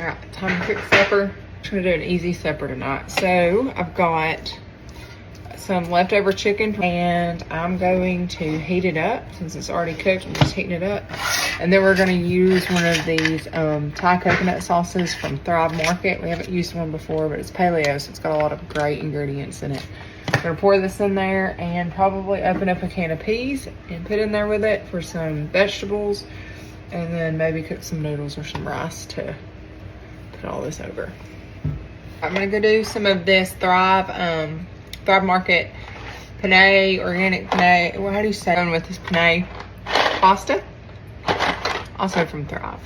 All right, time to cook supper. I'm trying to do an easy supper tonight. So I've got some leftover chicken and I'm going to heat it up. Since it's already cooked, I'm just heating it up. And then we're gonna use one of these Thai coconut sauces from Thrive Market. We haven't used one before, but it's paleo, so it's got a lot of great ingredients in it. I'm gonna pour this in there and probably open up a can of peas and put in there with it for some vegetables, and then maybe cook some noodles or some rice to put all this over. I'm gonna go do some of this Thrive Market penne, organic penne. Well, how do you say it with this penne pasta? Also from Thrive.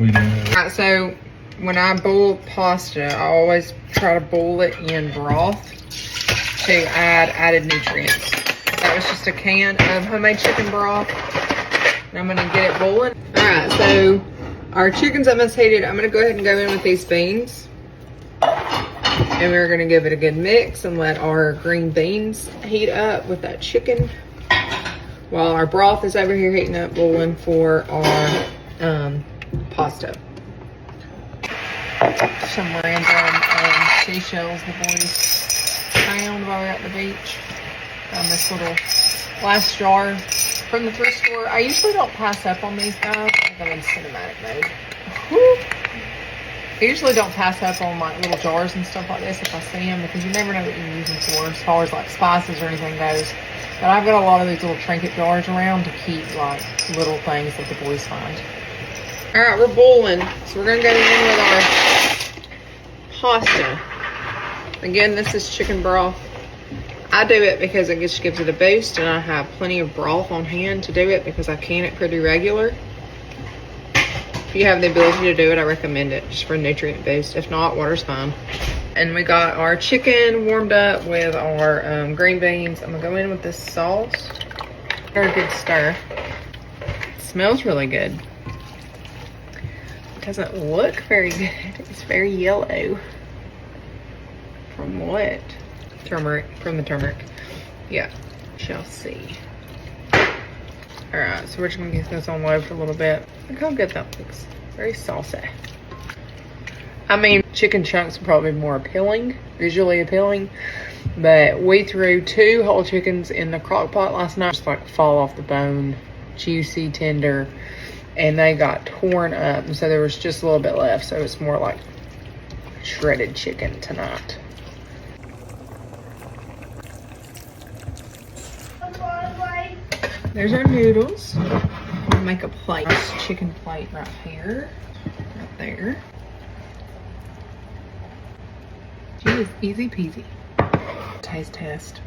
Alright, so when I boil pasta, I always try to boil it in broth to add added nutrients. That was just a can of homemade chicken broth. And I'm gonna get it boiling. Alright, so our chicken's almost heated. I'm gonna go ahead and go in with these beans. And we're gonna give it a good mix and let our green beans heat up with that chicken while our broth is over here heating up, boiling for our pasta. Some random seashells the boys found while we were at the beach. Found this little glass jar from the thrift store. I usually don't pass up on these guys. I think I'm in cinematic mode. Woo. I usually don't pass up on like little jars and stuff like this if I see them, because you never know what you use them for as far as like spices or anything goes. But I've got a lot of these little trinket jars around to keep like little things that the boys find. All right, we're boiling. So we're gonna go in with our pasta. Again, this is chicken broth. I do it because it just gives it a boost, and I have plenty of broth on hand to do it because I can it pretty regular. If you have the ability to do it, I recommend it just for a nutrient boost. If not, water's fine. And we got our chicken warmed up with our green beans. I'm gonna go in with this sauce. Very good stir. It smells really good. It doesn't look very good. It's very yellow. From what? Turmeric. From the turmeric. Yeah, shall see. Alright, so we're just gonna get this on low for a little bit. Look how good that looks. Very saucy. I mean, chicken chunks are probably more appealing, visually appealing, but we threw 2 whole chickens in the crock pot last night. Just like fall off the bone, juicy, tender, and they got torn up, and so there was just a little bit left, so it's more like shredded chicken tonight. There's our noodles. We'll make a plate. Nice chicken plate right here. Right there. Geez, easy peasy. Taste test.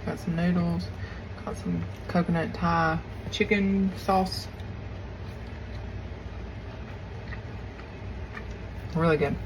Got some noodles. Got some coconut Thai chicken sauce. Really good.